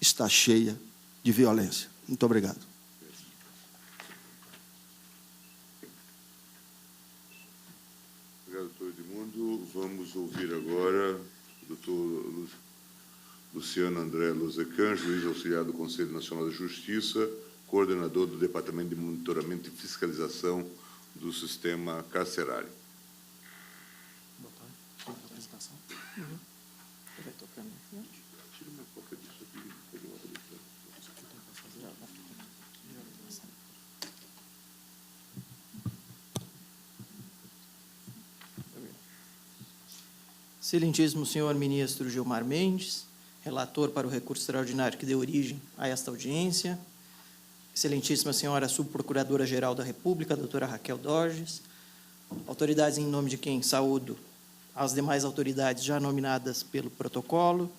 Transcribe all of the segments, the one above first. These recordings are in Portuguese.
está cheia de violência. Muito obrigado. Obrigado, doutor Edmundo. Vamos ouvir agora o doutor Luciano André Lozecan, juiz auxiliar do Conselho Nacional da Justiça, coordenador do Departamento de Monitoramento e Fiscalização do Sistema Carcerário. Boa tarde. Apresentação. Vai tocar, né? Tira uma cópia disso aqui. Excelentíssimo senhor ministro Gilmar Mendes, relator para o recurso extraordinário que deu origem a esta audiência, excelentíssima senhora subprocuradora-geral da República, doutora Raquel Dorges, autoridades em nome de quem saúdo as demais autoridades já nominadas pelo protocolo,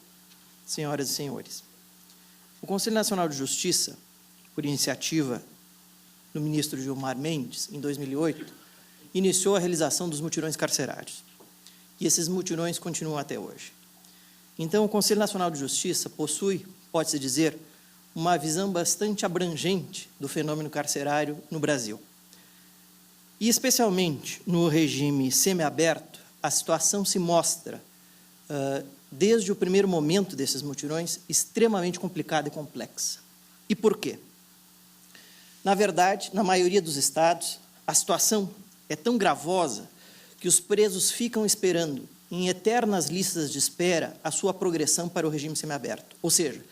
senhoras e senhores. O Conselho Nacional de Justiça, por iniciativa do ministro Gilmar Mendes, em 2008, iniciou a realização dos mutirões carcerários. E esses mutirões continuam até hoje. Então, o Conselho Nacional de Justiça possui, pode-se dizer, uma visão bastante abrangente do fenômeno carcerário no Brasil. E, especialmente, no regime semiaberto, a situação se mostra, desde o primeiro momento desses mutirões, extremamente complicada e complexa. E por quê? Na verdade, na maioria dos estados, a situação é tão gravosa que os presos ficam esperando, em eternas listas de espera, a sua progressão para o regime semiaberto. Ou seja,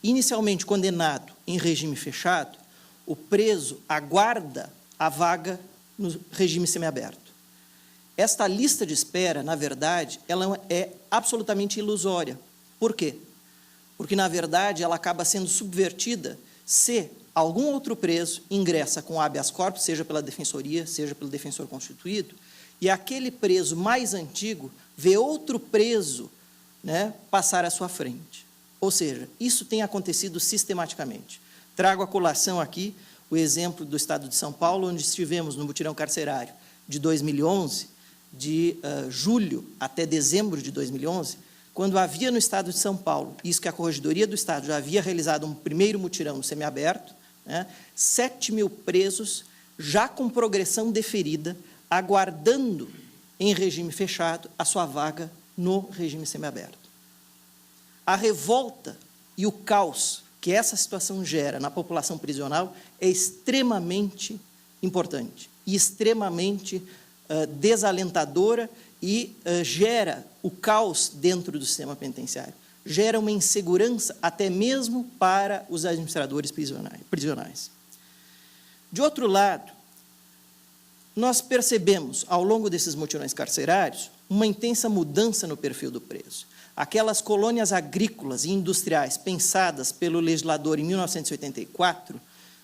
inicialmente condenado em regime fechado, o preso aguarda a vaga no regime semiaberto. Esta lista de espera, na verdade, ela é absolutamente ilusória. Por quê? Porque, na verdade, ela acaba sendo subvertida se algum outro preso ingressa com habeas corpus, seja pela defensoria, seja pelo defensor constituído, e aquele preso mais antigo vê outro preso, né, passar à sua frente. Ou seja, isso tem acontecido sistematicamente. Trago à colação aqui o exemplo do Estado de São Paulo, onde estivemos no mutirão carcerário de 2011, de julho até dezembro de 2011, quando havia no Estado de São Paulo, isso que a Corregedoria do Estado já havia realizado um primeiro mutirão no semiaberto, né, 7.000 presos já com progressão deferida, aguardando, em regime fechado, a sua vaga no regime semiaberto. A revolta e o caos que essa situação gera na população prisional é extremamente importante e extremamente desalentadora e gera o caos dentro do sistema penitenciário. Gera uma insegurança até mesmo para os administradores prisionais. De outro lado, nós percebemos, ao longo desses mutirões carcerários, uma intensa mudança no perfil do preso. Aquelas colônias agrícolas e industriais pensadas pelo legislador em 1984,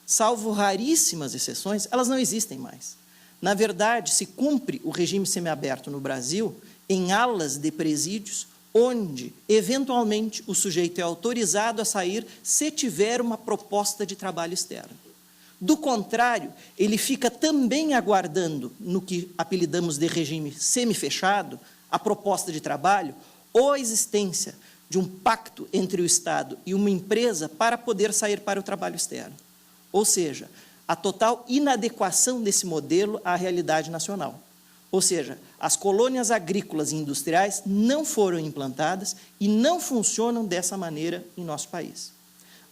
salvo raríssimas exceções, elas não existem mais. Na verdade, se cumpre o regime semiaberto no Brasil em alas de presídios, onde, eventualmente, o sujeito é autorizado a sair se tiver uma proposta de trabalho externo. Do contrário, ele fica também aguardando, no que apelidamos de regime semifechado, a proposta de trabalho ou a existência de um pacto entre o Estado e uma empresa para poder sair para o trabalho externo. Ou seja, a total inadequação desse modelo à realidade nacional. Ou seja, as colônias agrícolas e industriais não foram implantadas e não funcionam dessa maneira em nosso país.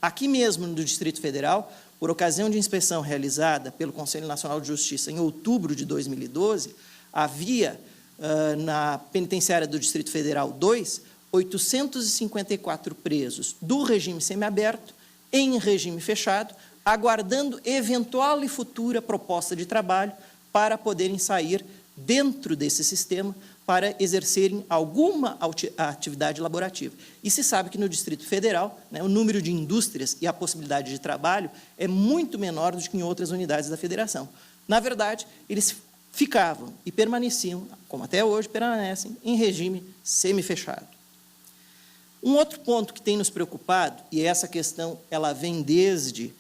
Aqui mesmo, no Distrito Federal, por ocasião de inspeção realizada pelo Conselho Nacional de Justiça em outubro de 2012, havia, na penitenciária do Distrito Federal 2, 854 presos do regime semiaberto em regime fechado, aguardando eventual e futura proposta de trabalho para poderem sair dentro desse sistema para exercerem alguma atividade laborativa. E se sabe que no Distrito Federal, né, o número de indústrias e a possibilidade de trabalho é muito menor do que em outras unidades da Federação. Na verdade, eles ficavam e permaneciam, como até hoje permanecem, em regime semifechado. Um outro ponto que tem nos preocupado, e essa questão ela vem desde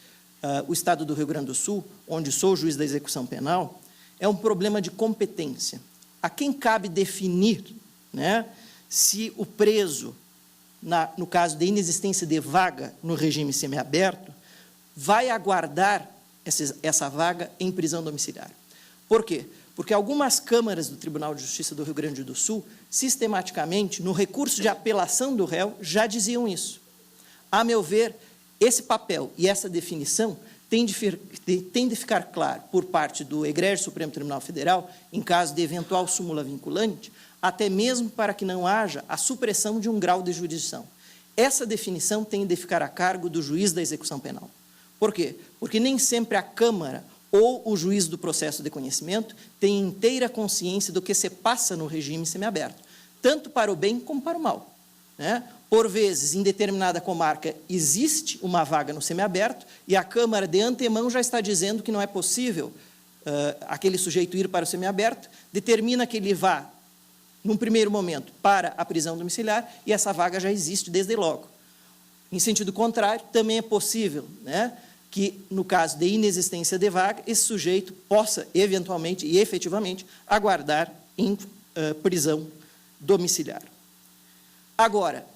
o Estado do Rio Grande do Sul, onde sou juiz da execução penal, é um problema de competência. A quem cabe definir, né, se o preso no caso de inexistência de vaga no regime semiaberto, vai aguardar essa vaga em prisão domiciliar. Por quê? Porque algumas câmaras do Tribunal de Justiça do Rio Grande do Sul, sistematicamente, no recurso de apelação do réu, já diziam isso. A meu ver, esse papel e essa definição tem de ficar claro por parte do Egrégio Supremo Tribunal Federal, em caso de eventual súmula vinculante, até mesmo para que não haja a supressão de um grau de jurisdição. Essa definição tem de ficar a cargo do juiz da execução penal. Por quê? Porque nem sempre a Câmara ou o juiz do processo de conhecimento tem inteira consciência do que se passa no regime semiaberto, tanto para o bem como para o mal, né? Por vezes, em determinada comarca, existe uma vaga no semiaberto e a Câmara, de antemão, já está dizendo que não é possível aquele sujeito ir para o semiaberto, determina que ele vá, num primeiro momento, para a prisão domiciliar e essa vaga já existe desde logo. Em sentido contrário, também é possível, né, que, no caso de inexistência de vaga, esse sujeito possa, eventualmente e efetivamente, aguardar em prisão domiciliar. Agora,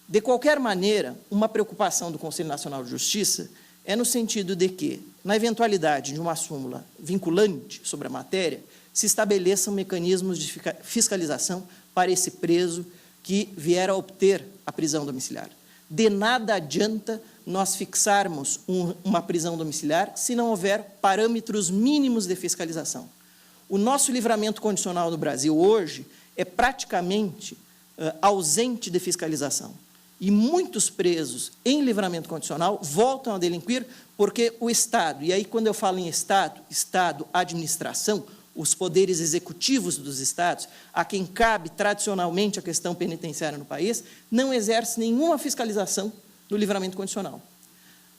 de qualquer maneira, uma preocupação do Conselho Nacional de Justiça é no sentido de que, na eventualidade de uma súmula vinculante sobre a matéria, se estabeleçam mecanismos de fiscalização para esse preso que vier a obter a prisão domiciliar. De nada adianta nós fixarmos uma prisão domiciliar se não houver parâmetros mínimos de fiscalização. O nosso livramento condicional no Brasil hoje é praticamente ausente de fiscalização. E muitos presos em livramento condicional voltam a delinquir porque o Estado, e aí quando eu falo em Estado, administração, os poderes executivos dos Estados, a quem cabe tradicionalmente a questão penitenciária no país, não exerce nenhuma fiscalização no livramento condicional.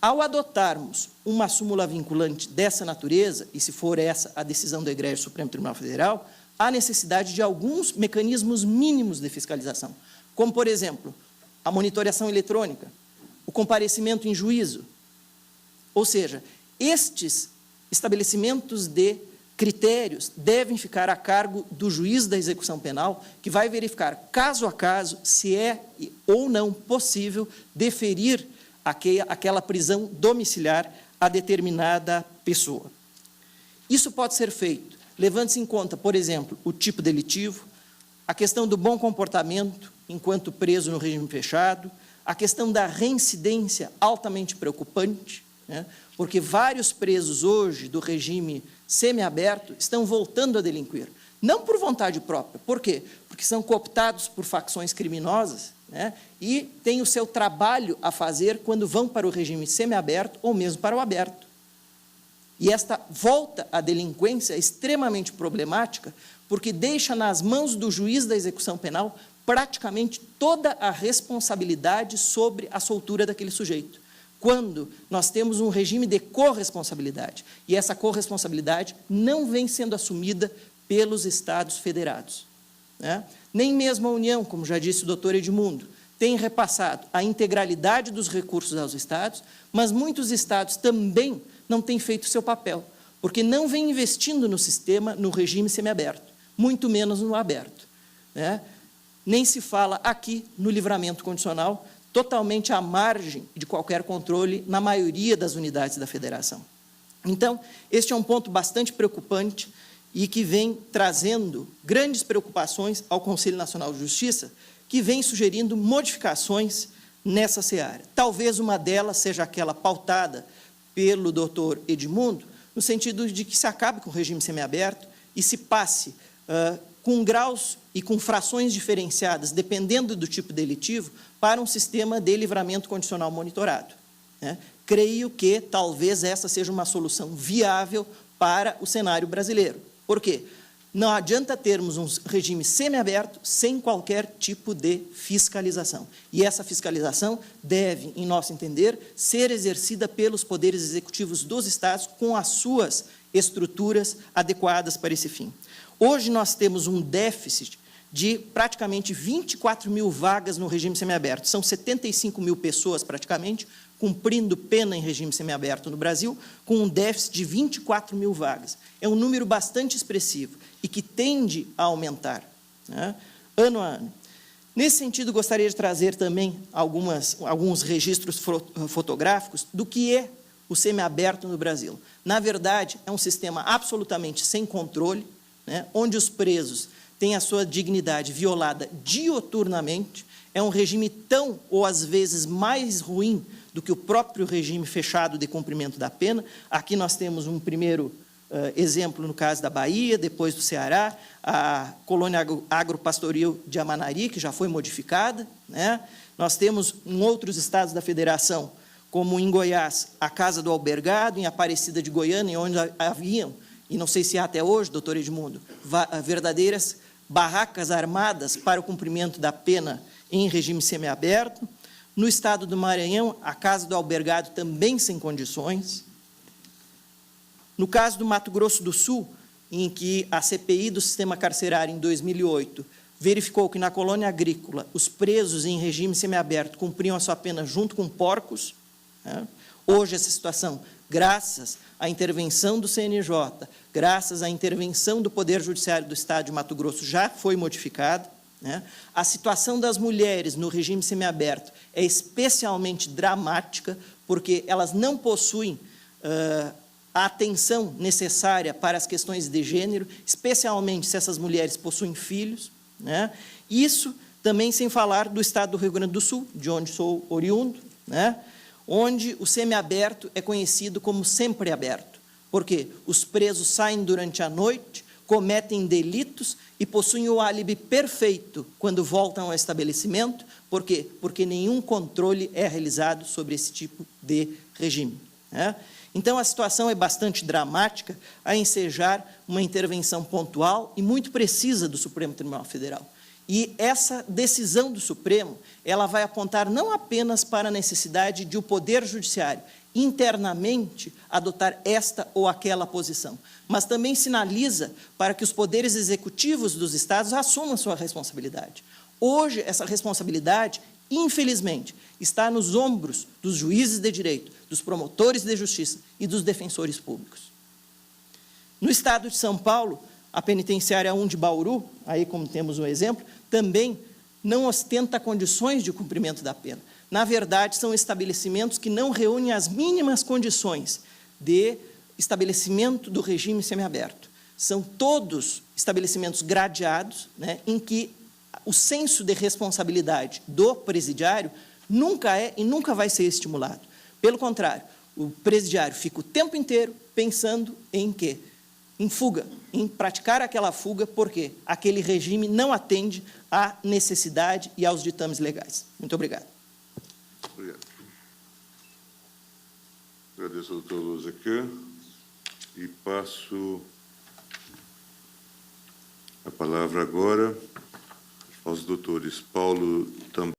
Ao adotarmos uma súmula vinculante dessa natureza, e se for essa a decisão do Egrégio Supremo Tribunal Federal, há necessidade de alguns mecanismos mínimos de fiscalização, como, por exemplo, a monitoração eletrônica, o comparecimento em juízo. Ou seja, estes estabelecimentos de critérios devem ficar a cargo do juiz da execução penal, que vai verificar, caso a caso, se é ou não possível deferir aquela prisão domiciliar a determinada pessoa. Isso pode ser feito, levando-se em conta, por exemplo, o tipo delitivo, a questão do bom comportamento enquanto preso no regime fechado, a questão da reincidência altamente preocupante, né, porque vários presos hoje do regime semiaberto estão voltando a delinquir, não por vontade própria. Por quê? Porque são cooptados por facções criminosas, né, e têm o seu trabalho a fazer quando vão para o regime semiaberto ou mesmo para o aberto. E esta volta à delinquência é extremamente problemática, porque deixa nas mãos do juiz da execução penal praticamente toda a responsabilidade sobre a soltura daquele sujeito, quando nós temos um regime de corresponsabilidade, e essa corresponsabilidade não vem sendo assumida pelos Estados federados, né? Nem mesmo a União, como já disse o doutor Edmundo, tem repassado a integralidade dos recursos aos Estados, mas muitos Estados também não têm feito o seu papel, porque não vem investindo no sistema, no regime semiaberto, muito menos no aberto, né? Nem se fala aqui no livramento condicional, totalmente à margem de qualquer controle na maioria das unidades da federação. Então, este é um ponto bastante preocupante e que vem trazendo grandes preocupações ao Conselho Nacional de Justiça, que vem sugerindo modificações nessa seara. Talvez uma delas seja aquela pautada pelo doutor Edmundo, no sentido de que se acabe com o regime semiaberto e se passe com graus e com frações diferenciadas, dependendo do tipo delitivo, para um sistema de livramento condicional monitorado, né? Creio que talvez essa seja uma solução viável para o cenário brasileiro. Por quê? Não adianta termos um regime semiaberto sem qualquer tipo de fiscalização. E essa fiscalização deve, em nosso entender, ser exercida pelos poderes executivos dos Estados com as suas estruturas adequadas para esse fim. Hoje nós temos um déficit de praticamente 24 mil vagas no regime semiaberto. São 75 mil pessoas, praticamente, cumprindo pena em regime semiaberto no Brasil, com um déficit de 24 mil vagas. É um número bastante expressivo e que tende a aumentar, né, ano a ano. Nesse sentido, gostaria de trazer também alguns registros fotográficos do que é o semiaberto no Brasil. Na verdade, é um sistema absolutamente sem controle, né, onde os presos têm a sua dignidade violada dioturnamente. É um regime tão, ou às vezes, mais ruim do que o próprio regime fechado de cumprimento da pena. Aqui nós temos um primeiro exemplo no caso da Bahia, depois do Ceará, a colônia agropastoril de Amanari, que já foi modificada, né? Nós temos em outros estados da federação, como em Goiás, a Casa do Albergado, em Aparecida de Goiânia, onde haviam, e não sei se há até hoje, doutor Edmundo, verdadeiras barracas armadas para o cumprimento da pena em regime semiaberto. No estado do Maranhão, a Casa do Albergado também sem condições. No caso do Mato Grosso do Sul, em que a CPI do sistema carcerário, em 2008, verificou que na colônia agrícola os presos em regime semiaberto cumpriam a sua pena junto com porcos, né? Hoje essa situação, graças à intervenção do CNJ, graças à intervenção do Poder Judiciário do Estado de Mato Grosso, já foi modificada, né? A situação das mulheres no regime semiaberto é especialmente dramática, porque elas não possuem a atenção necessária para as questões de gênero, especialmente se essas mulheres possuem filhos, né? Isso também sem falar do estado do Rio Grande do Sul, de onde sou oriundo, né? Onde o semiaberto é conhecido como sempre aberto, porque os presos saem durante a noite, cometem delitos e possuem o álibi perfeito quando voltam ao estabelecimento. Por quê? Porque nenhum controle é realizado sobre esse tipo de regime, né? Então, a situação é bastante dramática a ensejar uma intervenção pontual e muito precisa do Supremo Tribunal Federal. E essa decisão do Supremo, ela vai apontar não apenas para a necessidade de o Poder Judiciário internamente adotar esta ou aquela posição, mas também sinaliza para que os poderes executivos dos estados assumam sua responsabilidade. Hoje, essa responsabilidade, infelizmente, está nos ombros dos juízes de direito, dos promotores de justiça e dos defensores públicos. No estado de São Paulo, a penitenciária 1 de Bauru, aí como temos um exemplo, também não ostenta condições de cumprimento da pena. Na verdade, são estabelecimentos que não reúnem as mínimas condições de estabelecimento do regime semiaberto. São todos estabelecimentos gradeados, né, em que o senso de responsabilidade do presidiário nunca é e nunca vai ser estimulado. Pelo contrário, o presidiário fica o tempo inteiro pensando em quê? Em fuga, em praticar aquela fuga, porque aquele regime não atende à necessidade e aos ditames legais. Muito obrigado. Obrigado. Agradeço ao doutor Luzacan e passo a palavra agora aos doutores Paulo Tambaqui